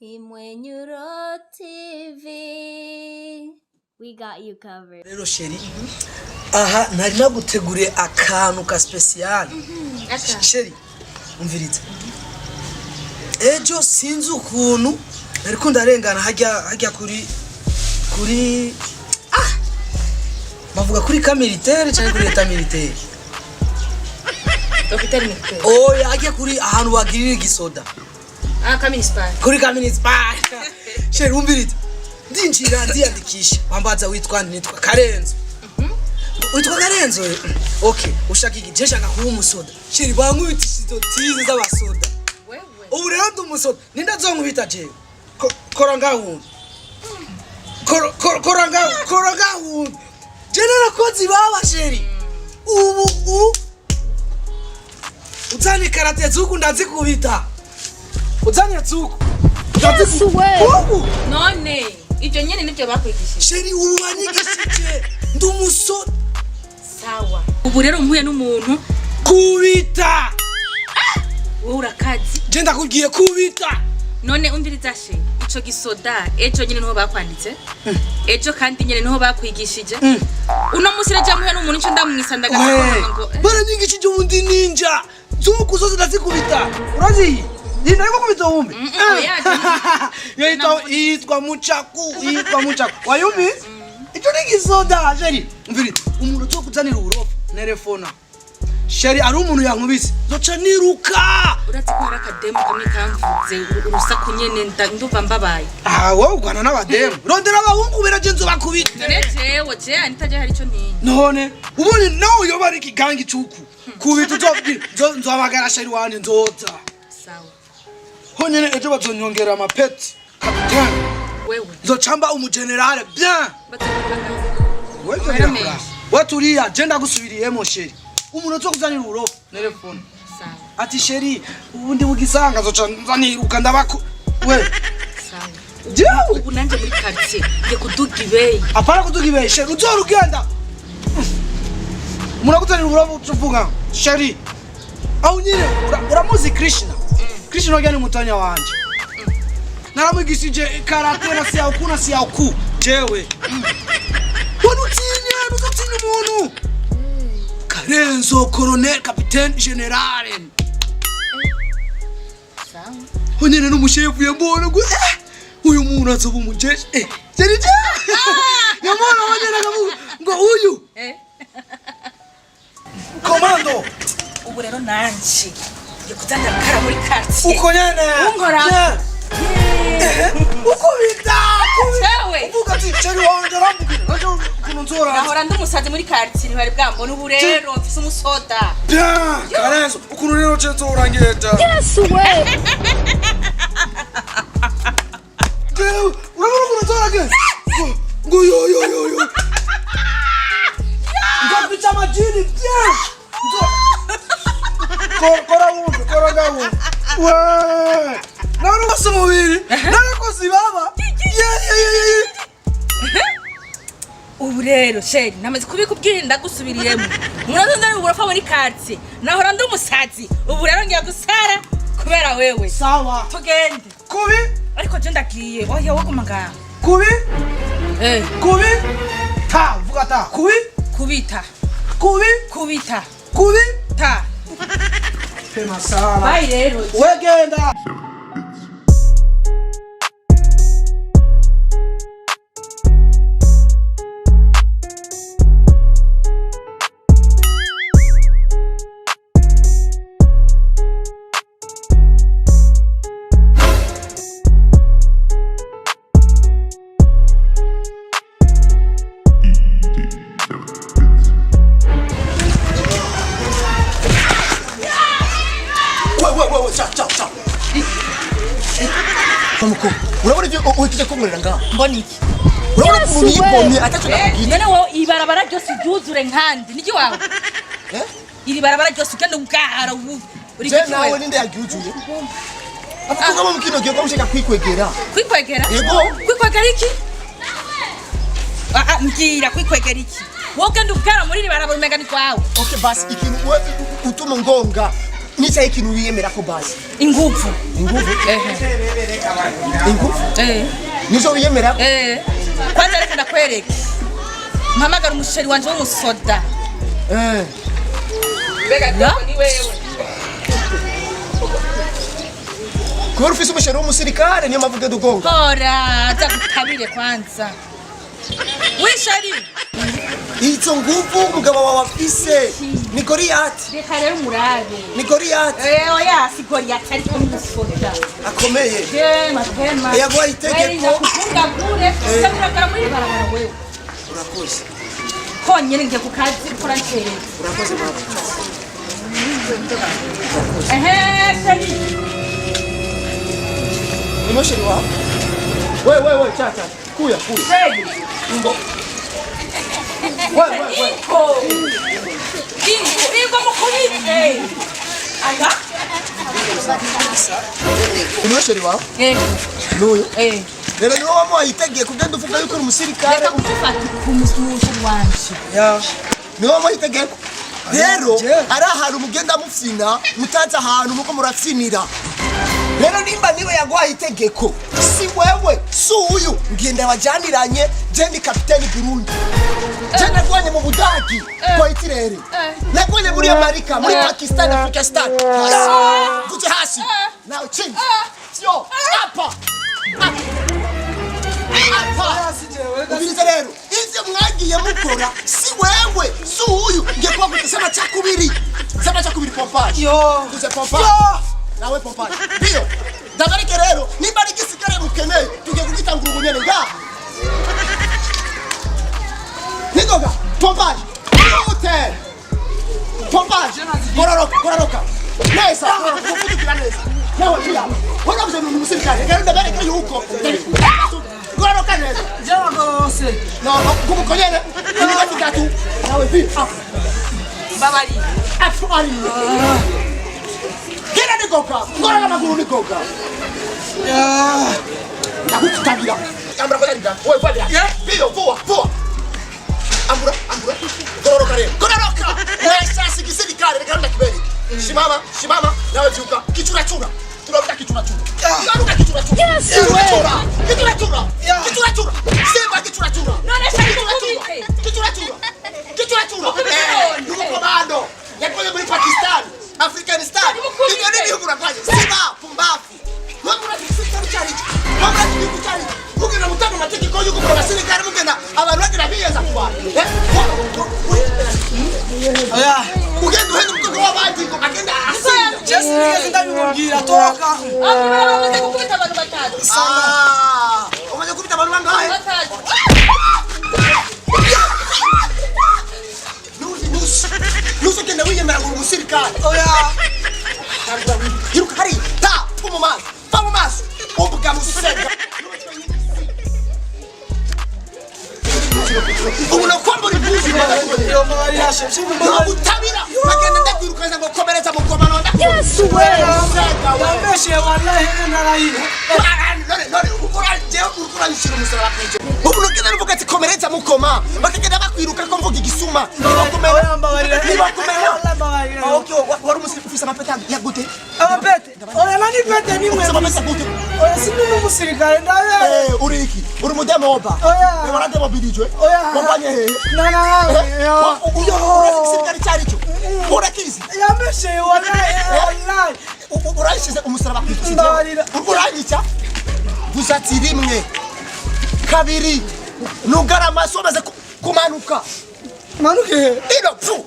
Imwenyuro TV. We got you covered. Rero Cherie, aha nari naguteguriye akantu ka special. Cherie, umviriza. Ejo sinzi ukuntu ariko ndarengana hajya kuri bavuga kuri militaire cyangwa kuri leta militaire. Dr. Militaire. Oh, hajya kuri ahantu bagirira igisoda. Kaminispa. Kuri Kaminispa. Cherie, umviriza. Ndinjira ndiyandikisha. Wambaza witwa nitwa Karenzo. Witwa Karenzo. Okay, ushaka iki shaka kuba umusoda. Cherie, bankubitishije tize z'abasoda. Wewe. Ubu rero ndi umusoda. Ninda zonkubita je. Kora ngaho. Kora ngaho. General kozi baba Cherie. Ubu Uzani karate zuku ndazikubita. Uzani zuku. None, ivyo nyene nivyo bakwigishije. Cherie, ubu banyigishije. Ndi umusoda. Sawa. Ubu rero mpuye n'umuntu kubita. Wowe urakazi. Je ndakubwiye kubita. None umviriza she, ico gisoda ejo nyene niho bakwanditse. Ejo kandi nyene niho bakwigishije. Uno musire jamuhe n'umuntu ico ndamwisanda ngo. Baranyigishije ubundi ninja. Zuku zose ndazikubita. Urazi? Nina yuko kubita umbe. Yitwa muchaku. Wayumbi? Ico ni gisoda, Cherie. Umviriza, umuntu cyo kuzanira uburofa nerefona. Cherie, ari umuntu yankubise. Zoca niruka. Urazi ko hari akademo kamwe kamvuze urusaku nyene ndumva mbabaye. Wowe ugana n'abademo. Rondera abahungu beragenzo bakubita. None jewe anitaje hari ico ntinya. None ubonye nawe yoba ari ikigangi cuku. Kubita nzobagara Cherie wanje nzoza. Sawa. Honyene ejo bazonyongera amapeti. Kapitani. Wewe. Nzocamba umugenerale bien. Wewe. Waturiya agenda gusubiriyemo Cherie. Umuntu cyo kuzanira uburofa telefone. Sawa. Ati Cherie, ubundi bugisanga zoca nzaniruka ndabako. We. Sawa. Jewe. Ubu nanje muri quartier ngiye kuduga ibeye. Apara kuduga ibeye Cherie, uzorugenda. Umuntu kuzanira uburofa ucuvuga Cherie. Au nyine uramuzi Krishna. Krishna wajani mutanya wanje. Naramwigishije karate na siya uku. Jewe. Wanutinya umuntu. Karenzo, colonel, capitaine, general. Sawa. Honyene n'umushefu yambona ngo uyu muntu azoba umujeshi. Cherie. Yambona honyene ngo uyu. Komando. Ubu rero nanje kuzanda kara muri quartier. Uko nyene. Unkora. Ukubita. Chewe. Uvuga ati Cherie wanje arambukira. Najo kunonzora. Nahora ndumusazi muri quartier ntibari bwambona ubu rero mfise umusoda. Bien, Karenzo, ukuntu rero cyenzo urangeta. Yes we. Urabona kunonzora ge? Ngo yo. Ndabica majini bien. Kora gawo. We. Naro basumubiri. Naro kozibaba. Ubu rero Cherie namaze kubikubwira ndagusubiriyemo. Murazondana uburofa muri quartier. Nahora ndumusazi. Ubu rero ngiye gusara kubera wewe. Sawa. Tugende. Kubi? Ariko je ndagiye. Oya wokumaga. Kubi? Kubi? Ta, vuga ta. Kubi? Kubita. Kubi? Kubita. Kubi? Ta. Pema sala. Bye rero. Wegenda. Ciao. Kamuko, urabona ibyo uhitije kumurira ngaho? Mbona iki? Urabona ko uyibonye atacho nakubwira. None wo ibarabara ryose ryuzure nkandi niki wawe? Iri barabara ryose ugenda ugahara ubu. Uri iki nawe ninde yagyuzuye? Avuga mu mukino giye kwamushaka kwikwegera. Kwikwegera? Yego. Kwikwegera iki? Mbwira kwikwegera iki? Wowe ugenda ugahara muri iri barabara umega ni kwawe. Okay basi ikintu utuma ngonga Nica ikintu wiyemera ko basi. Inguvu. Inguvu? Ingufu? Nizo wiyemera? Kwanza reka ndakwereke. Mpamagara umusheri wanje w'umusoda. Bega ni wewe. Kubera ufise umusheri w'umusirikare niyo mavuga dugonga. Kora, zagutabire kwanza. Wishari. Izo nguvu umugabo wawe afise ni Goliath. Reka rero murabe. Ni Goliath. Oya, si Goliath ariko n'umusoda. Akomeye. Matema. Yagwa itegeko. Kufunga kure, cyangwa muri barabara wewe. Urakoze. Konyene ngiye ku kazi gukora ncere. Urakoze mama. Cherie. Emotion wa? We, cha. Kuya. Cherie. Mbo. Ingo mukubite. Anga? Emotion wa? Nuyo. Rero niwo wamuhayitegeye kugenda uvuga yuko uri umusirikare. Reka kufata ku musheri wanje. Niwo wamuhayitegeye. Rero ari ahantu mugenda mufina mutaza ahantu muko murafsinira. Rero nimba niwe yagwaye itegeko si wewe si uyu ngenda wajaniranye je ni kapiteni Burundi. Je nagwanye mu Budagi kwa itirere. Nagwanye muri Amerika, muri Pakistan, Afghanistan. Kuje hasi. Now change. Yo, apa. Ubiriza rero ivyo mwagiye mukora si wewe si uyu ngiye kuba gutesema cyakubiri pompaje kuze pompaje nawe pompaje bio ndagarike rero nimba ari gisigare mukeneye tugiye kugitangura ubunyene nga nigoga pompaje hotel pompaje kororoka neza kuvugira neza nawe pia wala mzee musirikare rero ndagarike yuko kororoka neza Jawa gose. No, kumukonyene. Niba kitatu. Nawe vipi? Babali. Afari. Kera nikoka. Ngora maguru nikoka. Nakutabira. Ambura kwa ndani. Wewe fanya. Bio poa. Ambura. Kororoka. Wewe sikisirikare reka kiberi. Shimama. Nawe vyuka. Kichura. Tunavuta kichura. Tunaruka kichura. Kichura. Simba kichura. None shari Kichura. Nuko komando. Yakoze muri Pakistan, Afghanistan. Nini unafanya? Simba pumbafu. Wewe unafika chari. Mugena mutano matiki ko yuko kwa serikali mugena abantu bagira biyenza kuba. Oya. Ugenda uhenda umukobwa w'abandi ngo agenda asinda. Jesse nigeze ndabimubwira toka. Bamaze gukubita abantu batatu. Umaze kubita abantu bangahe? Batatu. Nusu kenda wiyemera ngo umusirikare. Oya. Hiruka hari ta pumumaso. Umbuga musega. Ubuno kwambura imbuzi barakuye. Yo mari hashe. Utabira. Bagenda ndakwirukaza ngo komereza mu komano Yesu wewe. Wameshe wallahi narahira. None ukora nshira umusara kwije. Ubuno kenda ruvuga ati komereza mu koma. Bakagenda bakwiruka ko mvuga igisuma. Okay, wari umusirikare ufise amapeta ya gute? Amapete. Oya nani pete ni mwe. Amapeta gute? Oya sindi umusirikare ndawe. Uri iki? Uri mudemo oba. Oya. Warade mobilijwe. Oya. Wambanye he? Yo. Umusirikare cyari cyo. Urakizi? Yameshe wallahi. Urayishize umusaraba kwisi. Mbarira. Uranyica? Gusatira imwe. Kabiri. Nugarama somaze kumanuka. Manuke. Ino.